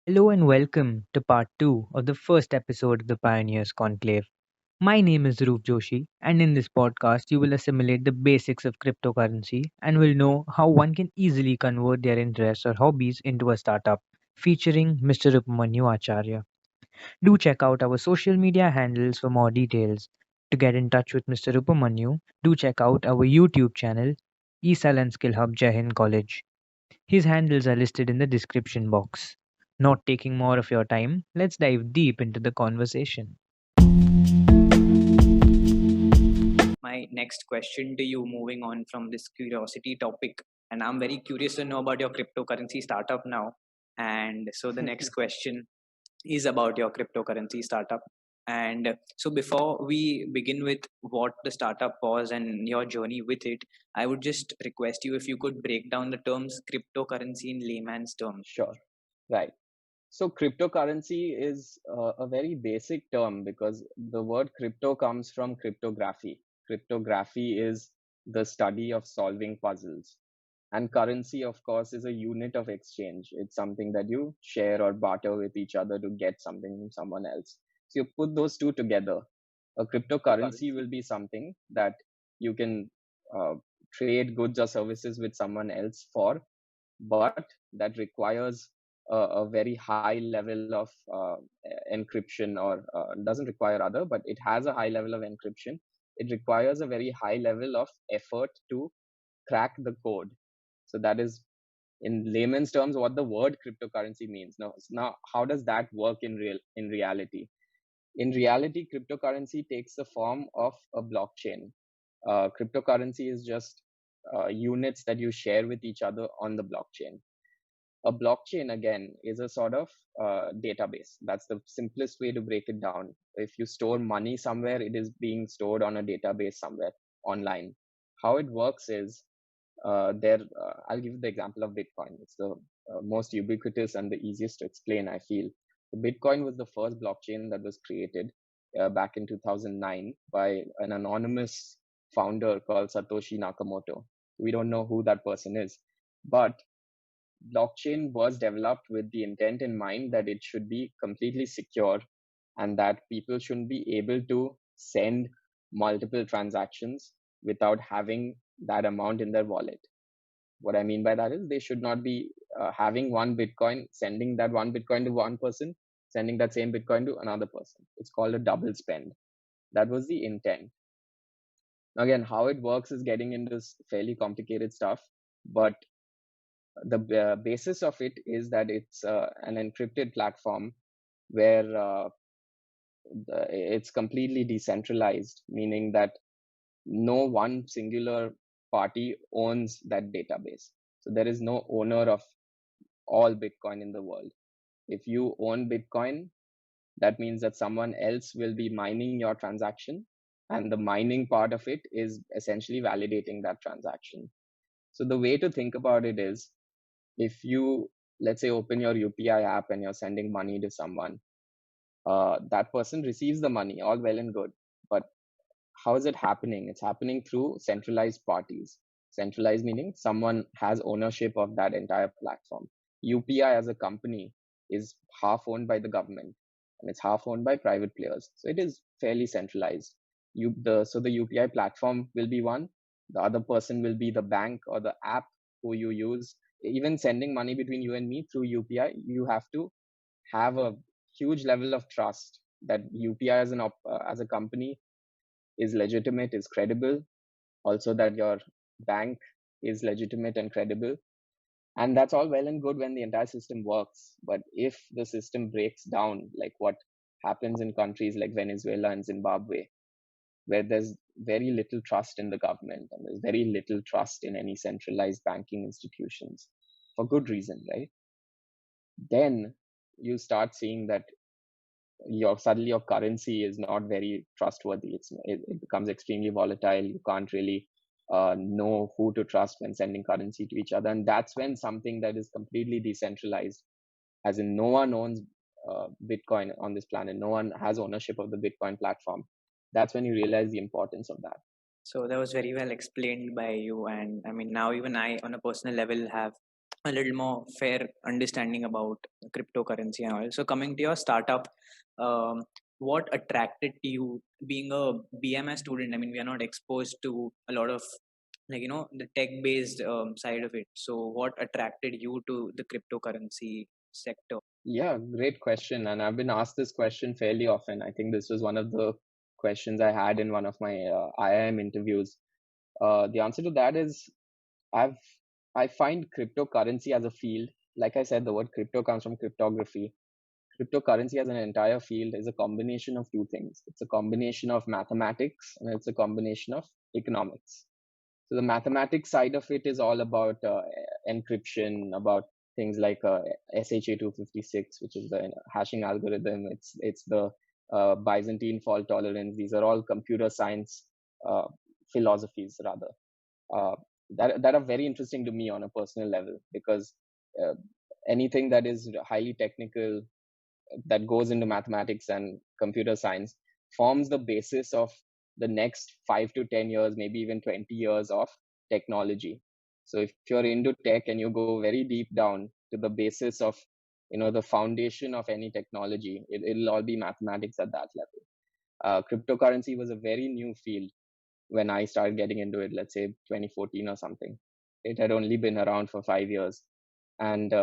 Hello and welcome to part 2 of the first episode of the Pioneers Conclave. My name is Dhruv Joshi, and in this podcast, you will assimilate the basics of cryptocurrency and will know how one can easily convert their interests or hobbies into a startup, featuring Mr. Upamanyu Acharya. Do check out our social media handles for more details. To get in touch with Mr. Upamanyu, do check out our YouTube channel, ESAL and Skill Hub Jai Hind College. His handles are listed in the description box. Not taking more of your time, let's dive deep into the conversation. My next question to you, moving on from this curiosity topic, and I'm very curious to know about your cryptocurrency startup now. And so the next question is about your cryptocurrency startup. And so before we begin with what the startup was and your journey with it, I would just request you if you could break down the terms cryptocurrency in layman's terms. Sure. Right. So cryptocurrency is a very basic term because the word crypto comes from cryptography. Cryptography is the study of solving puzzles. And currency, of course, is a unit of exchange. It's something that you share or barter with each other to get something from someone else. So you put those two together. A cryptocurrency will be something that you can uh, trade goods or services with someone else for, but that requires a very high level of encryption, or doesn't require other, but it has a high level of encryption. It requires a very high level of effort to crack the code. So that is, in layman's terms, what the word cryptocurrency means. Now, how does that work in reality? In reality, cryptocurrency takes the form of a blockchain. Cryptocurrency is just units that you share with each other on the blockchain. A blockchain, again, is a sort of database. That's the simplest way to break it down. If you store money somewhere, it is being stored on a database somewhere online. How it works is, I'll give you the example of Bitcoin. It's the most ubiquitous and the easiest to explain, I feel. Bitcoin was the first blockchain that was created back in 2009 by an anonymous founder called Satoshi Nakamoto. We don't know who that person is, but blockchain was developed with the intent in mind that it should be completely secure and that people shouldn't be able to send multiple transactions without having that amount in their wallet. What I mean by that is they should not be having one Bitcoin, sending that one Bitcoin to one person, sending that same Bitcoin to another person. It's called a double spend. That was the intent. Again, how it works is getting into fairly complicated stuff, but the basis of it is that it's an encrypted platform where it's completely decentralized, meaning that no one singular party owns that database. So there is no owner of all Bitcoin in the world. If you own Bitcoin, that means that someone else will be mining your transaction, and the mining part of it is essentially validating that transaction. So the way to think about it is, if you, let's say, open your UPI app and you're sending money to someone, that person receives the money, all well and good. But how is it happening? It's happening through centralized parties. Centralized meaning someone has ownership of that entire platform. UPI as a company is half owned by the government and it's half owned by private players. So it is fairly centralized. So the UPI platform will be one. The other person will be the bank or the app who you use. Even sending money between you and me through UPI, you have to have a huge level of trust that UPI as a company is legitimate, is credible, also that your bank is legitimate and credible. And that's all well and good when the entire system works. But if the system breaks down, like what happens in countries like Venezuela and Zimbabwe, where there's very little trust in the government and there's very little trust in any centralized banking institutions, for good reason, right? Then you start seeing that your currency is not very trustworthy. It becomes extremely volatile. You can't really know who to trust when sending currency to each other, and that's when something that is completely decentralized, as in no one owns Bitcoin on this planet, no one has ownership of the Bitcoin platform. That's when you realize the importance of that. So that was very well explained by you, and I mean now even I, on a personal level, have a little more fair understanding about cryptocurrency and all. So coming to your startup, um, what attracted you being a BMS student? I mean, we are not exposed to a lot of the tech based side of it. So what attracted you to the cryptocurrency sector? Yeah, great question. And I've been asked this question fairly often. I think this was one of the questions I had in one of my IIM interviews. The answer to that is I've I find cryptocurrency as a field. Like I said, the word crypto comes from cryptography. Cryptocurrency as an entire field is a combination of two things. It's a combination of mathematics and it's a combination of economics. So the mathematics side of it is all about encryption, about things like SHA-256, which is the hashing algorithm. It's the Byzantine fault tolerance. These are all computer science uh, philosophies, rather, uh, that are very interesting to me on a personal level, because uh, anything that is highly technical, that goes into mathematics and computer science, forms the basis of the next 5 to 10 years, maybe even 20 years of technology. So if you're into tech and you go very deep down to the basis of, the foundation of any technology, it'll all be mathematics at that level. Cryptocurrency was a very new field when I started getting into it, let's say 2014 or something. It had only been around for 5 years. And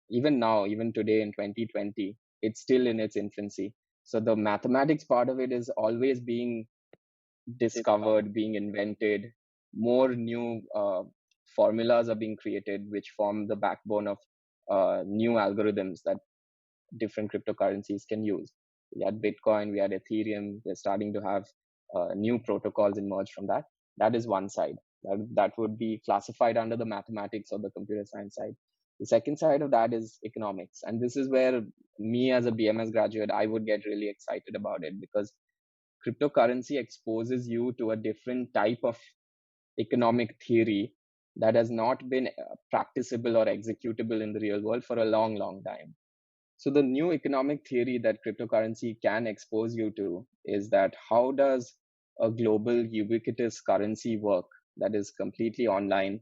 even now, even today in 2020, it's still in its infancy. So the mathematics part of it is always being discovered, being invented. More new formulas are being created, which form the backbone of new algorithms that different cryptocurrencies can use. We had Bitcoin, we had Ethereum. We're starting to have new protocols emerge from that. That is one side. That would be classified under the mathematics or the computer science side. The second side of that is economics. And this is where me as a BMS graduate, I would get really excited about it, because cryptocurrency exposes you to a different type of economic theory that has not been practicable or executable in the real world for a long, long time. So the new economic theory that cryptocurrency can expose you to is that how does a global ubiquitous currency work that is completely online,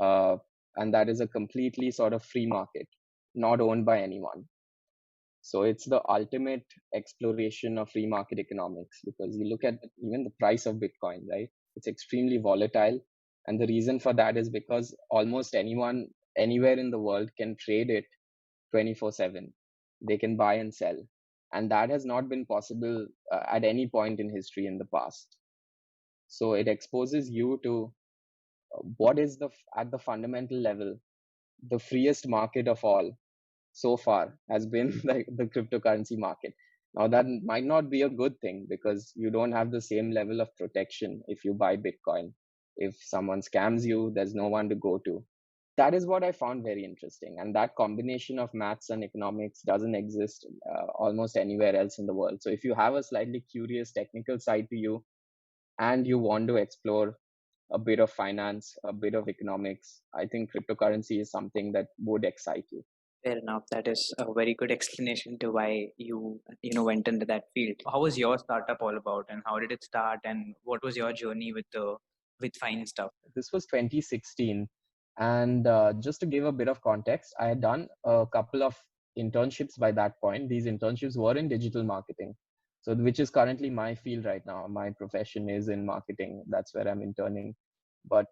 uh, and that is a completely sort of free market, not owned by anyone. So it's the ultimate exploration of free market economics, because you look at even the price of Bitcoin, right? It's extremely volatile. And the reason for that is because almost anyone, anywhere in the world, can trade it 24/7. They can buy and sell. And that has not been possible at any point in history in the past. So it exposes you to what is at the fundamental level, the freest market of all so far has been the cryptocurrency market. Now, that might not be a good thing, because you don't have the same level of protection if you buy Bitcoin. If someone scams you, there's no one to go to. That is what I found very interesting. And that combination of maths and economics doesn't exist almost anywhere else in the world. So if you have a slightly curious technical side to you and you want to explore a bit of finance, a bit of economics, I think cryptocurrency is something that would excite you. Fair enough. That is a very good explanation to why you went into that field. How was your startup all about, and how did it start, and what was your journey with the with fine stuff? This was 2016. And just to give a bit of context, I had done a couple of internships by that point. These internships were in digital marketing. So, which is currently my field right now. My profession is in marketing. That's where I'm interning. But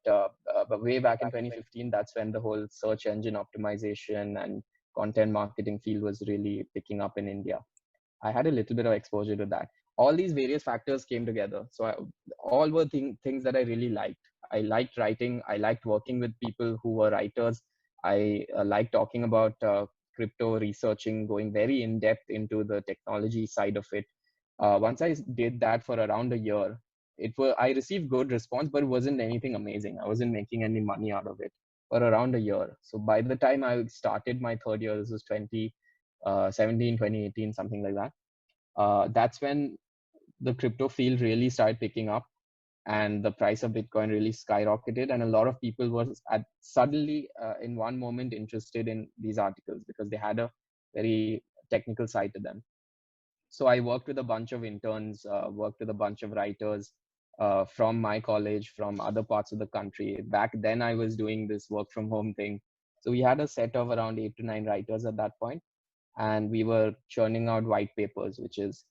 way back in 2015, that's when the whole search engine optimization and content marketing field was really picking up in India. I had a little bit of exposure to that. All these various factors came together. So all were things that I really liked. I liked writing. I liked working with people who were writers. I liked talking about crypto, researching, going very in depth into the technology side of it. Once I did that for around a year, I received good response, but it wasn't anything amazing. I wasn't making any money out of it for around a year. So by the time I started my third year, this was 2017, 2018, something like that. That's when the crypto field really started picking up, and the price of Bitcoin really skyrocketed. And a lot of people were suddenly, in one moment, interested in these articles because they had a very technical side to them. So I worked with a bunch of interns, worked with a bunch of writers from my college, from other parts of the country. Back then, I was doing this work from home thing. So we had a set of around 8 to 9 writers at that point, and we were churning out white papers, which is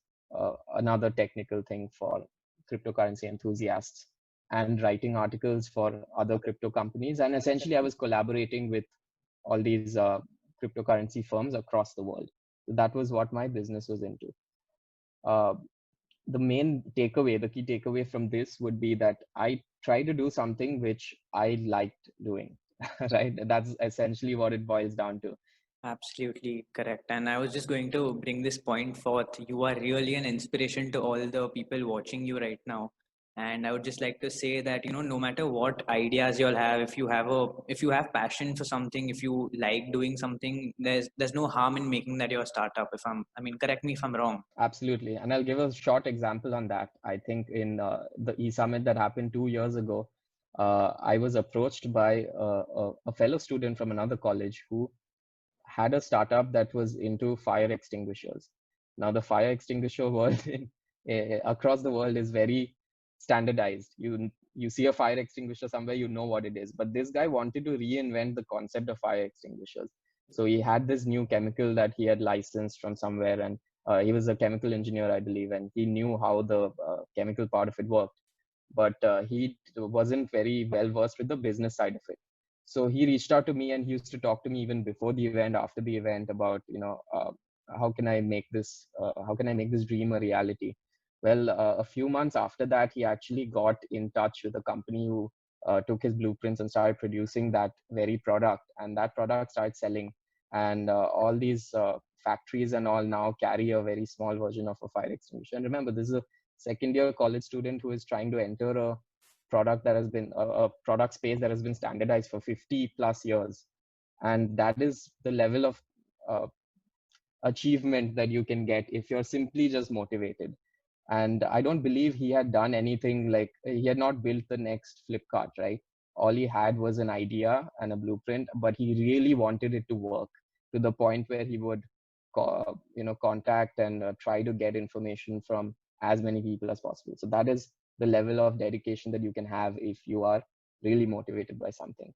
another technical thing for cryptocurrency enthusiasts, and writing articles for other crypto companies. And essentially, I was collaborating with all these cryptocurrency firms across the world. So that was what my business was into. Uh, the main takeaway, the key takeaway from this would be that I try to do something which I liked doing, right? That's essentially what it boils down to. Absolutely correct. And I was just going to bring this point forth. You are really an inspiration to all the people watching you right now. And I would just like to say that, no matter what ideas you'll have, if you have passion for something, if you like doing something, there's no harm in making that your startup. Correct me if I'm wrong. Absolutely. And I'll give a short example on that. I think in the e-summit that happened 2 years ago, I was approached by a fellow student from another college who had a startup that was into fire extinguishers. Now, the fire extinguisher world across the world is very standardized. You see a fire extinguisher somewhere, you know what it is. But this guy wanted to reinvent the concept of fire extinguishers. So he had this new chemical that he had licensed from somewhere, and he was a chemical engineer, I believe, and he knew how the chemical part of it worked. But he wasn't very well versed with the business side of it. So he reached out to me, and he used to talk to me even before the event, after the event, about how can I make this dream a reality. Well, a few months after that, he actually got in touch with a company who took his blueprints and started producing that very product, and that product started selling. And all these factories and all now carry a very small version of a fire extinguisher. And remember, this is a second year college student who is trying to enter a product that has been a product space that has been standardized for 50 plus years. And that is the level of uh, achievement that you can get if you're simply just motivated. And I don't believe he had done anything, like he had not built the next Flipkart, right? All he had was an idea and a blueprint, but he really wanted it to work, to the point where he would contact and try to get information from as many people as possible. So that is the level of dedication that you can have if you are really motivated by something.